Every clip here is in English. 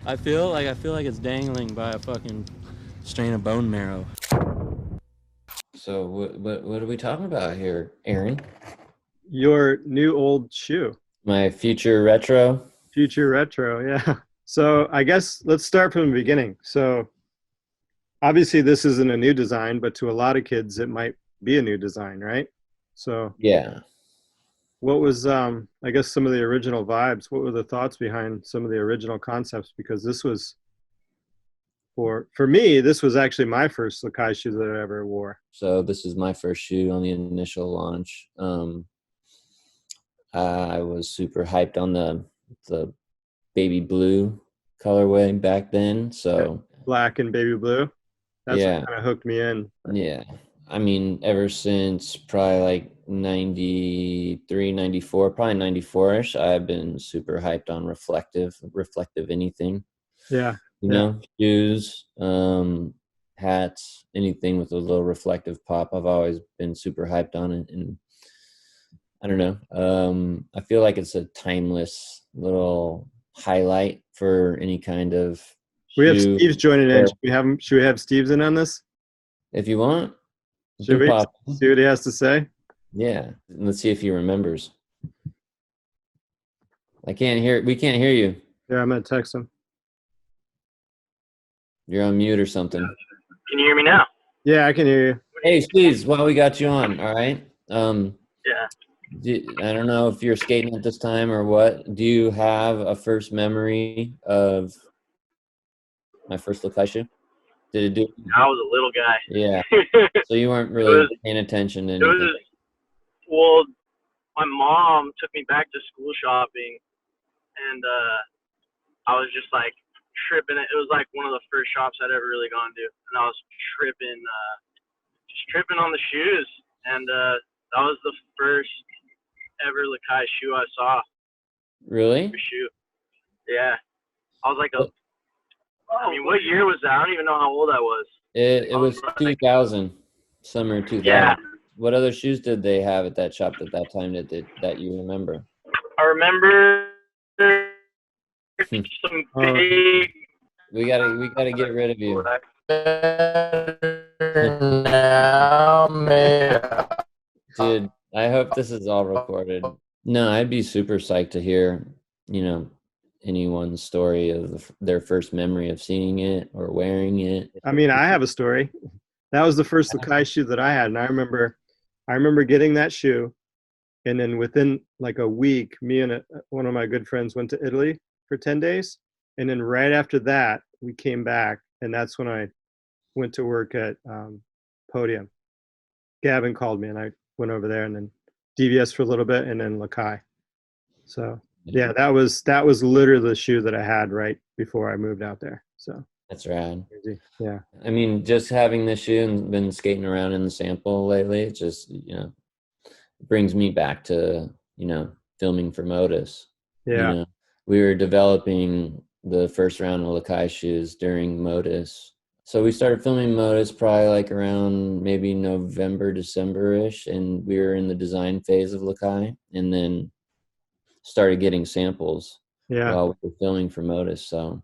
I feel like it's dangling by a fucking strain of bone marrow. So what are we talking about here, Aaron? Your new old shoe, My future retro. future retro. Yeah. So I guess let's start from the beginning. So obviously this isn't a new design, but to a lot of kids it might be a new design, right? So Yeah. what was I guess some of the original vibes? What were the thoughts behind some of the original concepts? Because this was for me, this was actually my first Lakai shoe that I ever wore. So this is my first shoe on the initial launch. I was super hyped on the baby blue colorway back then. So Black and baby blue. That's what yeah, kind of hooked me in. yeah. I mean, ever since probably like 93, 94, probably 94ish, I've been super hyped on reflective anything. Yeah. You Yeah. know, shoes, hats, anything with a little reflective pop. I've always been super hyped on it, and I don't know. I feel like it's a timeless little highlight for any kind of We have shoe. Steve's joining in. Or Should we have Steve's in on this? if you want, you Should can we pop. see what he has to say? Yeah, let's see if he remembers. I can't hear. We can't hear you. Yeah, I'm gonna text him. You're on mute or something. Can you hear me now? Yeah, I can hear you. Hey, Steve's, while we got you on, all right. Yeah. I don't know if you're skating at this time or what. Do you have a first memory of my first Lakai shoe? Did it do? I was a little guy. Yeah. So you weren't It really was- paying attention to It anything. was, well, my mom took me back to school shopping, and I was just like tripping. It was like one of the first shops I'd ever really gone to, and I was tripping, just tripping on the shoes. And that was the first ever Lakai shoe I saw. Really? Shoe. Yeah. I was like, I mean, what year was that? I don't even know how old I was. It was 2000, summer 2000. Yeah. What other shoes did they have at that shop at that time that you remember? I remember some big. We gotta get rid of you. Dude, I hope this is all recorded. No, I'd be super psyched to hear, anyone's story of their first memory of seeing it or wearing it. I mean, I have a story. That was the first Lakai shoe that I had, and I remember getting that shoe, and then within like a week, me and one of my good friends went to Italy for 10 days, and then right after that, we came back, and that's when I went to work at Podium. Gavin called me, and I went over there, and then DVS for a little bit, and then Lakai. So yeah, that was literally the shoe that I had right before I moved out there. So That's rad. crazy. Yeah. I mean, just having this shoe and been skating around in the sample lately, it just, brings me back to, filming for Modus. Yeah. We were developing the first round of Lakai shoes during Modus. So we started filming Modus probably like around maybe November, December-ish, and we were in the design phase of Lakai, and then started getting samples Yeah. while we were filming for Modus. So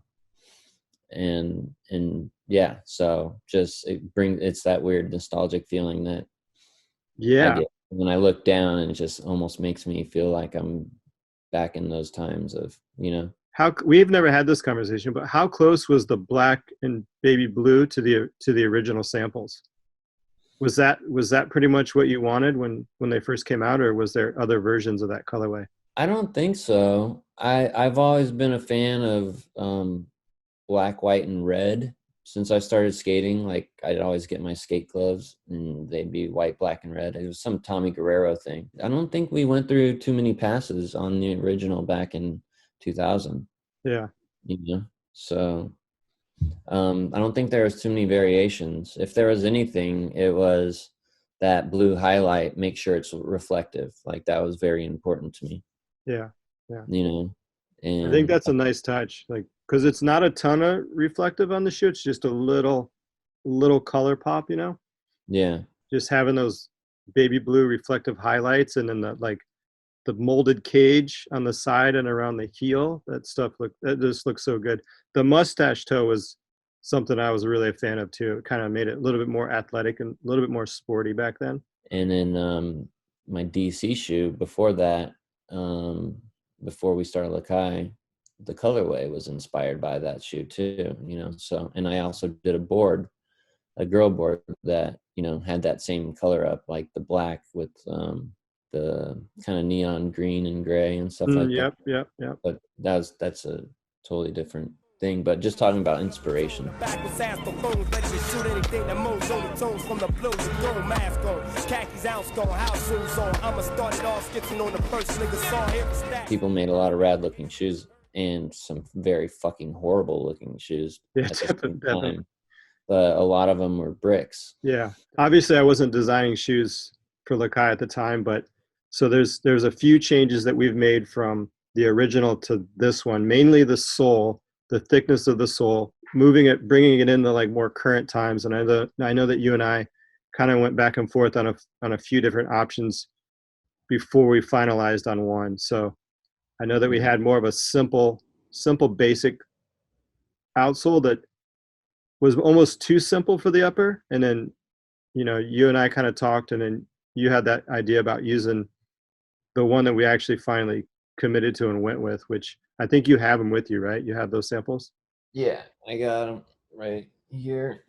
and yeah, so just it's that weird nostalgic feeling that I Yeah. get when I look down, and it just almost makes me feel like I'm back in those times of, We've never had this conversation, but how close was the black and baby blue to the original samples? Was that pretty much what you wanted when they first came out, or was there other versions of that colorway? I don't think so. I've always been a fan of black, white, and red. Since I started skating, like I'd always get my skate gloves and they'd be white, black, and red. It was some Tommy Guerrero thing. I don't think we went through too many passes on the original back in 2000. Yeah. So I don't think there was too many variations. If there was anything, it was that blue highlight, make sure it's reflective. Like that was very important to me. Yeah. Yeah. And I think that's a nice touch, like, because it's not a ton of reflective on the shoe. It's just a little color pop, yeah. just having those baby blue reflective highlights, and then the like the molded cage on the side and around the heel. That just looks so good. The mustache toe was something I was really a fan of too. It kind of made it a little bit more athletic and a little bit more sporty back then. And then my DC shoe before that, before we started Lakai, the colorway was inspired by that shoe too, you know. So, and I also did a girl board that, you know, had that same color up, like the black with the kind of neon green and gray and stuff like that. Yep. But that's a totally different thing. But just talking about inspiration. People made a lot of rad looking shoes and some very fucking horrible looking shoes Yeah, at the same definitely. time. But a lot of them were bricks. Yeah. Obviously I wasn't designing shoes for Lakai at the time, but so there's a few changes that we've made from the original to this one, mainly the sole, the thickness of the sole, bringing it into like more current times. And I know that you and I kind of went back and forth on a few different options before we finalized on one. So I know that we had more of a simple basic outsole that was almost too simple for the upper. And then, you know, you and I kind of talked, and then you had that idea about using the one that we actually finally committed to and went with, which I think you have them with you, right? You have those samples? Yeah, I got them right here.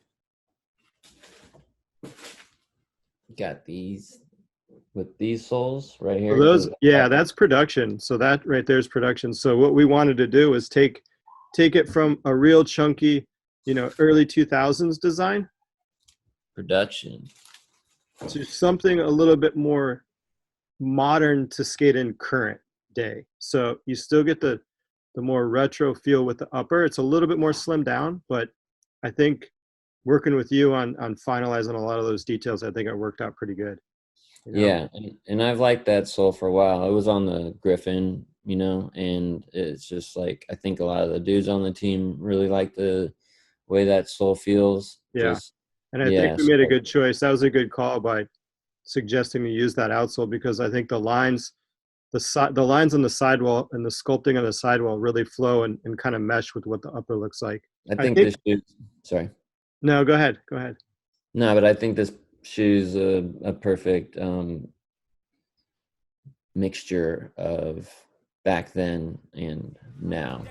Got these with these soles right here. That's production. So that right there is production. So what we wanted to do is take it from a real chunky, you know, early 2000s design production to something a little bit more modern to skate in current day. So you still get the more retro feel with the upper. It's a little bit more slimmed down, but I think working with you on finalizing a lot of those details, I think it worked out pretty good. You know? Yeah, and I've liked that sole for a while. It was on the Griffin, you know, and it's just like I think a lot of the dudes on the team really like the way that sole feels. Yeah, and I think we made a good choice. That was a good call by suggesting to use that outsole, because I think the lines on the sidewall and the sculpting on the sidewall really flow and kind of mesh with what the upper looks like. I think this shoe. Sorry. No, go ahead. No, but I think this shoe's a perfect mixture of back then and now.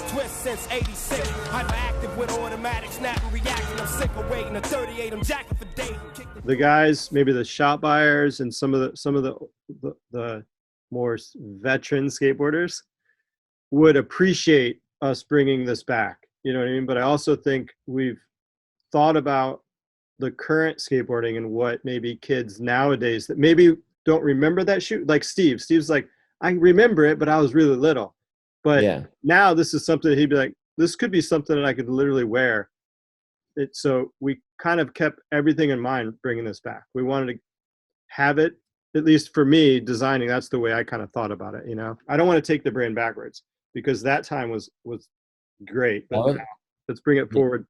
Twist since 86, hyperactive with automatic snap and reaction. I'm sick of waiting. A 38, I'm jacking for days. The guys, maybe the shop buyers and some of the more veteran skateboarders would appreciate us bringing this back. You know what I mean? But I also think we've thought about the current skateboarding and what maybe kids nowadays that maybe don't remember that shoe. Like Steve's like, I remember it, but I was really little. But now this is something that he'd be like, this could be something that I could literally wear. So we kind of kept everything in mind bringing this back. We wanted to have it, at least for me, designing, that's the way I kind of thought about it, you know? I don't want to take the brand backwards because that time was great. But now, let's bring it forward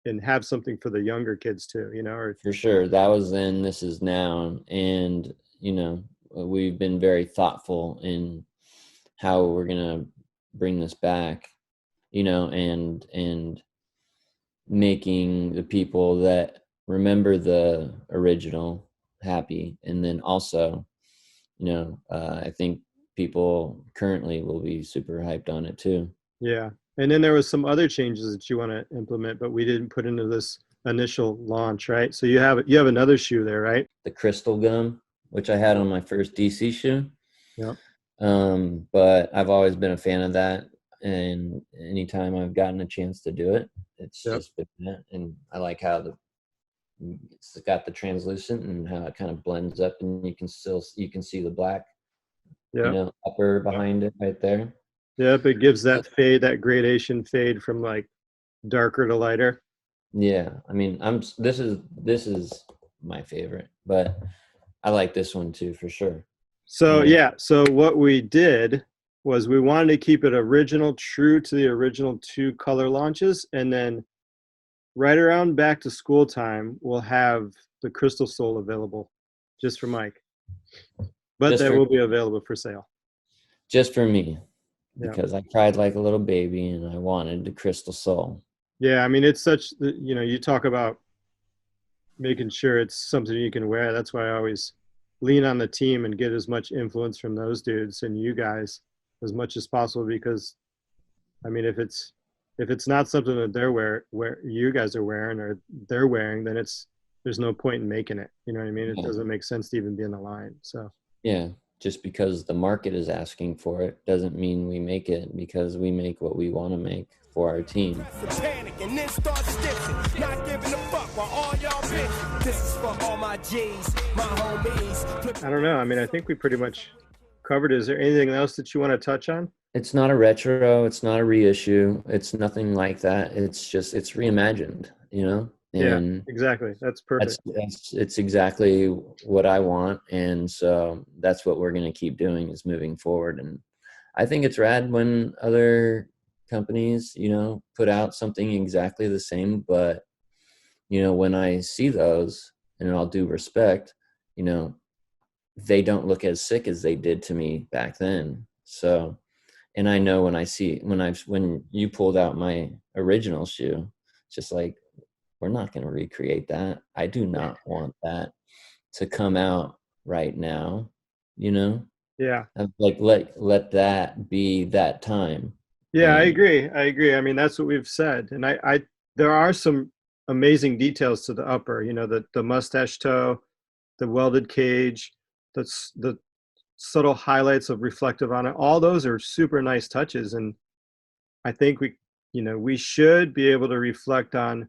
and have something for the younger kids too, you know? For sure. That was then, this is now. And, you know, we've been very thoughtful in how we're going to bring this back, you know, and making the people that remember the original happy. And then also, you know, I think people currently will be super hyped on it too. Yeah. And then there was some other changes that you want to implement, but we didn't put into this initial launch, right? So you have another shoe there, right? The Crystal Gum, which I had on my first DC shoe. Yeah. But I've always been a fan of that, and anytime I've gotten a chance to do it, it's just been that. And I like how it's got the translucent and how it kind of blends up, and you can see the black, you know, upper behind it right there. Yep, it gives that fade, that gradation fade from like darker to lighter. Yeah, I mean, this is my favorite, but I like this one too for sure. So so what we did was we wanted to keep it original, true to the original 2 color launches, and then right around back to school time, we'll have the Crystal Sole available just for Mike. But Just they for- will be available for sale. Just for me, Yeah. because I cried like a little baby and I wanted the Crystal Soul. Yeah, I mean, it's such, you know, you talk about making sure it's something you can wear. That's why I always lean on the team and get as much influence from those dudes and you guys as much as possible, because I mean, if it's not something that they're where you guys are wearing or they're wearing, then there's no point in making it. You know what I mean? It Yeah. doesn't make sense to even be in the line. So Yeah, just because the market is asking for it doesn't mean we make it, because we make what we want to make for our team. Panic and then start stitching. Not giving a fuck while all y'all bitch. This is for all my G's, my homies. I don't know. I mean, I think we pretty much covered it. Is there anything else that you want to touch on? It's not a retro, it's not a reissue, it's nothing like that. It's reimagined, you know? And Yeah, exactly. That's perfect. it's exactly what I want, and so that's what we're going to keep doing, is moving forward. And I think it's rad when other companies, you know, put out something exactly the same, but you know, when I see those, and in all due respect, you know, they don't look as sick as they did to me back then. So, and I know when you pulled out my original shoe, just like, we're not going to recreate that. I do not want that to come out right now, you know? Yeah. Like, let that be that time. Yeah, I And- agree. I mean, that's what we've said. And I there are some amazing details to the upper, you know, the mustache toe, the welded cage, the subtle highlights of reflective on it. All those are super nice touches. And I think we should be able to reflect on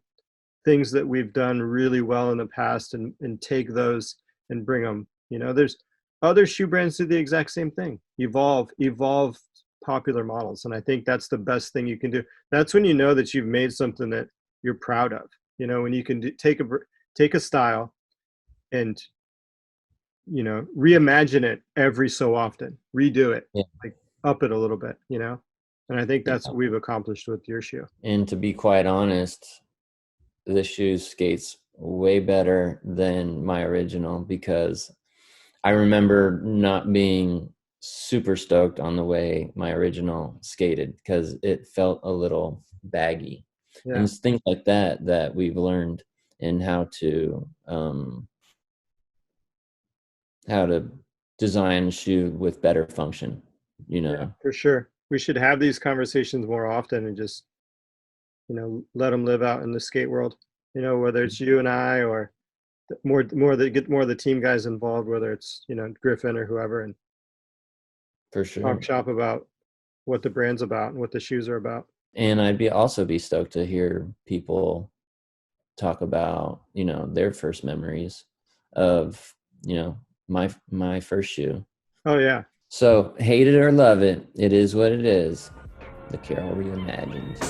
things that we've done really well in the past and take those and bring them. You know, there's other shoe brands do the exact same thing. Evolve popular models. And I think that's the best thing you can do. That's when you know that you've made something that you're proud of. You know, when you can take a style and, you know, reimagine it every so often, redo it, Yeah. like up it a little bit, you know? And I think that's what we've accomplished with your shoe. And to be quite honest, this shoe skates way better than my original, because I remember not being super stoked on the way my original skated, because it felt a little baggy. Yeah. And it's things like that we've learned in how to design a shoe with better function, you know. Yeah, for sure. We should have these conversations more often and just, you know, let them live out in the skate world. You know, whether it's you and I or get more of the team guys involved, whether it's, you know, Griffin or whoever, and For sure. talk shop about what the brand's about and what the shoes are about. And I'd also be stoked to hear people talk about, you know, their first memories of, you know, my first shoe. Oh yeah. So hate it or love it, it is what it is. The Carol reimagined.